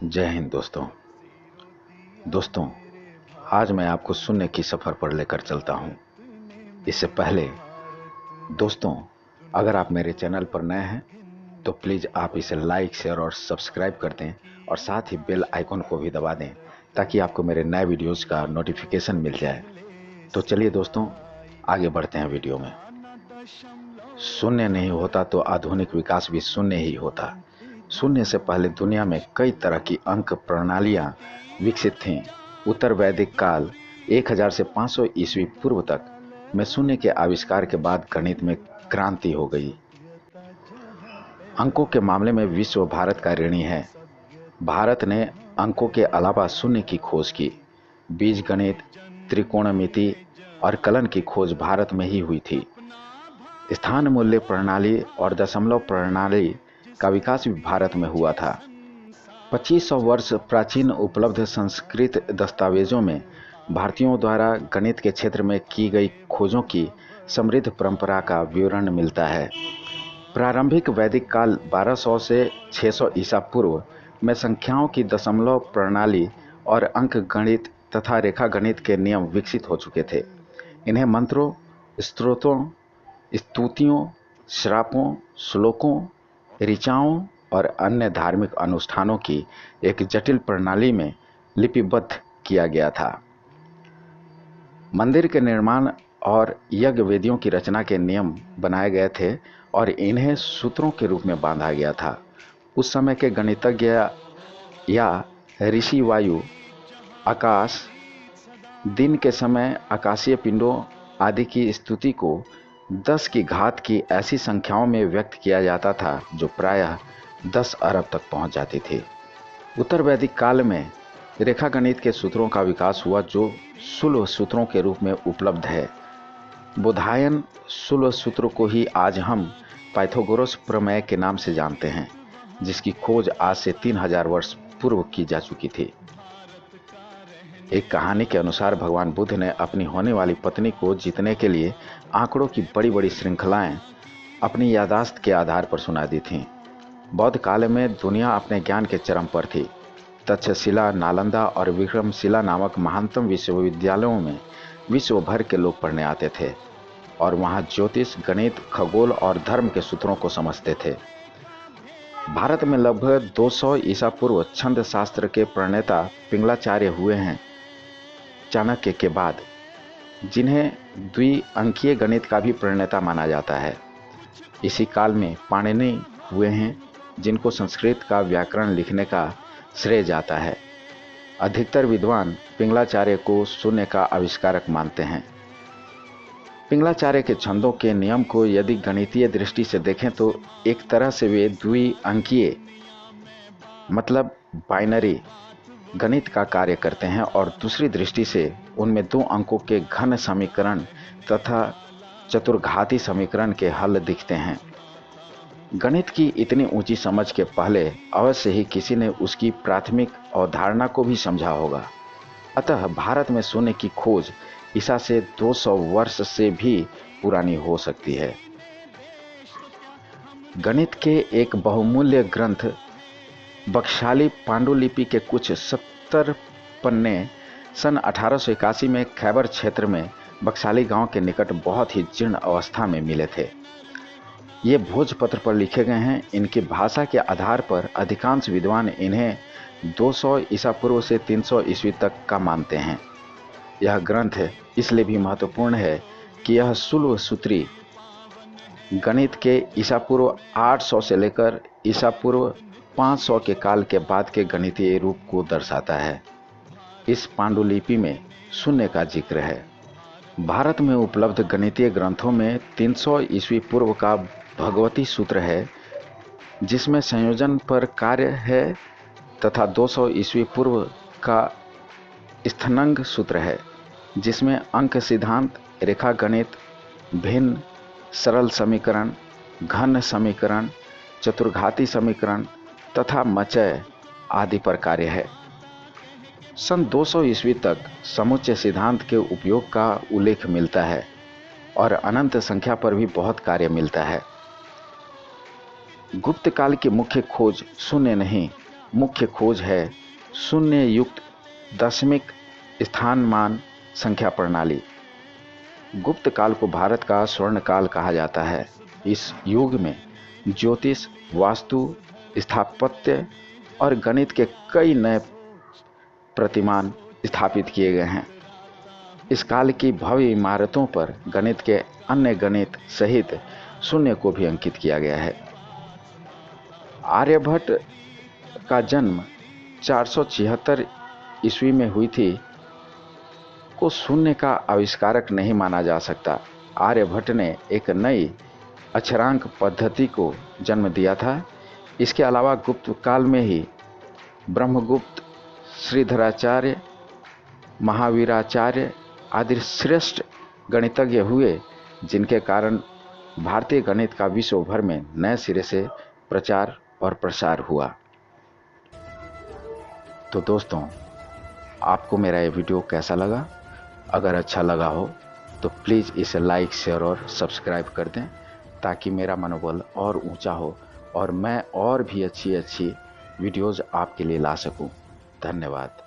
जय हिंद दोस्तों। आज मैं आपको शून्य की सफर पर लेकर चलता हूं। इससे पहले दोस्तों, अगर आप मेरे चैनल पर नए हैं तो प्लीज आप इसे लाइक, शेयर और सब्सक्राइब कर दें और साथ ही बेल आइकन को भी दबा दें ताकि आपको मेरे नए वीडियोस का नोटिफिकेशन मिल जाए। तो चलिए दोस्तों, आगे बढ़ते हैं वीडियो में। शून्य नहीं होता तो आधुनिक विकास भी शून्य ही होता। शून्य से पहले दुनिया में कई तरह की अंक प्रणालियां विकसित थीं। उत्तर वैदिक काल 1000 से 500 ईस्वी पूर्व तक में शून्य के आविष्कार के बाद गणित में क्रांति हो गई। अंकों के मामले में विश्व भारत का ऋणी है। भारत ने अंकों के अलावा शून्य की खोज की। बीजगणित, त्रिकोणमिति और कलन की खोज भारत में ही हुई थी। स्थान मूल्य प्रणाली और दशमलव प्रणाली का विकास भी भारत में हुआ था। 2500 वर्ष प्राचीन उपलब्ध संस्कृत दस्तावेजों में भारतीयों द्वारा गणित के क्षेत्र में की गई खोजों की समृद्ध परंपरा का विवरण मिलता है। प्रारंभिक वैदिक काल 1200 से 600 ईसा पूर्व में संख्याओं की दशमलव प्रणाली और अंक गणित तथा रेखा गणित के नियम विकसित हो चुके थे। इन्हें मंत्रों, स्तोत्रों, स्तुतियों, श्रापों, श्लोकों, ऋचाओं और अन्य धार्मिक अनुष्ठानों की एक जटिल प्रणाली में लिपिबद्ध किया गया था। मंदिर के निर्माण और यज्ञ वेदियों की रचना के नियम बनाए गए थे और इन्हें सूत्रों के रूप में बांधा गया था। उस समय के गणितज्ञ या ऋषि वायु, आकाश, दिन के समय आकाशीय पिंडों आदि की स्तुति को 10 की घात की ऐसी संख्याओं में व्यक्त किया जाता था जो प्रायः 10 अरब तक पहुंच जाती थी। उत्तर वैदिक काल में रेखा गणित के सूत्रों का विकास हुआ जो सुलभ सूत्रों के रूप में उपलब्ध है। बोधायन सुलभ सूत्र को ही आज हम पाइथागोरस प्रमेय के नाम से जानते हैं, जिसकी खोज आज से 3000 वर्ष पूर्व की जा चुकी थी। एक कहानी के अनुसार भगवान बुद्ध ने अपनी होने वाली पत्नी को जीतने के लिए आंकड़ों की बड़ी बड़ी श्रृंखलाएं अपनी याददाश्त के आधार पर सुना दी थीं। बौद्ध काल में दुनिया अपने ज्ञान के चरम पर थी। तक्षशिला, नालंदा और विक्रमशिला नामक महानतम विश्वविद्यालयों में विश्व भर के लोग पढ़ने आते थे और वहां ज्योतिष, गणित, खगोल और धर्म के सूत्रों को समझते थे। भारत में लगभग 200 ईसा पूर्व छंद शास्त्र के प्रणेता पिंगलाचार्य हुए हैं, चाणक्य के बाद, जिन्हें द्विअंकीय गणित का भी प्रणेता माना जाता है। इसी काल में पाणिनि हुए हैं, जिनको संस्कृत का व्याकरण लिखने का श्रेय जाता है। अधिकतर विद्वान पिंगलाचार्य को शून्य का आविष्कारक मानते हैं। पिंगलाचार्य के छंदों के नियम को यदि गणितीय दृष्टि से देखें तो एक तरह से वे द्विअंकीय मतलब बाइनरी गणित का कार्य करते हैं और दूसरी दृष्टि से उनमें 2 अंकों के घन समीकरण तथा चतुर्घाती समीकरण के हल दिखते हैं। गणित की इतनी ऊंची समझ के पहले अवश्य ही किसी ने उसकी प्राथमिक अवधारणा को भी समझा होगा। अतः भारत में शून्य की खोज ईसा से 200 वर्ष से भी पुरानी हो सकती है। गणित के एक बहुमूल्य ग्रंथ बख्शाली पांडुलिपि के कुछ 70 पन्ने सन 1881 में खैबर क्षेत्र में बख्शाली गांव के निकट बहुत ही जीर्ण अवस्था में मिले थे। ये भोजपत्र पर लिखे गए हैं। इनकी भाषा के आधार पर अधिकांश विद्वान इन्हें 200 ईसा पूर्व से 300 ईस्वी तक का मानते हैं। यह ग्रंथ इसलिए भी महत्वपूर्ण है कि यह सुलभ सूत्री गणित के ईसा पूर्व 800 से लेकर ईसा पूर्व 500 के काल के बाद के गणितीय रूप को दर्शाता है। इस पांडुलिपि में शून्य का जिक्र है। भारत में उपलब्ध गणितीय ग्रंथों में 300 ईस्वी पूर्व का भगवती सूत्र है, जिसमें संयोजन पर कार्य है, तथा 200 ईस्वी पूर्व का स्थनंग सूत्र है, जिसमें अंक सिद्धांत, रेखा गणित, भिन्न, सरल समीकरण, घन समीकरण, चतुर्घाती समीकरण तथा मचय आदि पर कार्य है। सन 200 ईस्वी तक समुच्चय सिद्धांत के उपयोग का उल्लेख मिलता है और अनंत संख्या पर भी बहुत कार्य मिलता है। गुप्त काल की मुख्य खोज शून्य नहीं मुख्य खोज है शून्य युक्त दशमिक स्थानमान संख्या प्रणाली। गुप्त काल को भारत का स्वर्ण काल कहा जाता है। इस युग में ज्योतिष, वास्तु, स्थापत्य और गणित के कई नए प्रतिमान स्थापित किए गए हैं। इस काल की भव्य इमारतों पर गणित के अन्य गणित सहित शून्य को भी अंकित किया गया है। आर्यभट्ट का जन्म 476 ईस्वी में हुई थी को शून्य का आविष्कारक नहीं माना जा सकता। आर्यभट्ट ने एक नई अक्षरांक पद्धति को जन्म दिया था। इसके अलावा गुप्त काल में ही ब्रह्मगुप्त, श्रीधराचार्य, महावीराचार्य आदि श्रेष्ठ गणितज्ञ हुए, जिनके कारण भारतीय गणित का विश्व भर में नए सिरे से प्रचार और प्रसार हुआ। तो दोस्तों, आपको मेरा ये वीडियो कैसा लगा? अगर अच्छा लगा हो तो प्लीज़ इसे लाइक, शेयर और सब्सक्राइब कर दें, ताकि मेरा मनोबल और ऊंचा हो और मैं और भी अच्छी वीडियोज़ आपके लिए ला सकूं। धन्यवाद।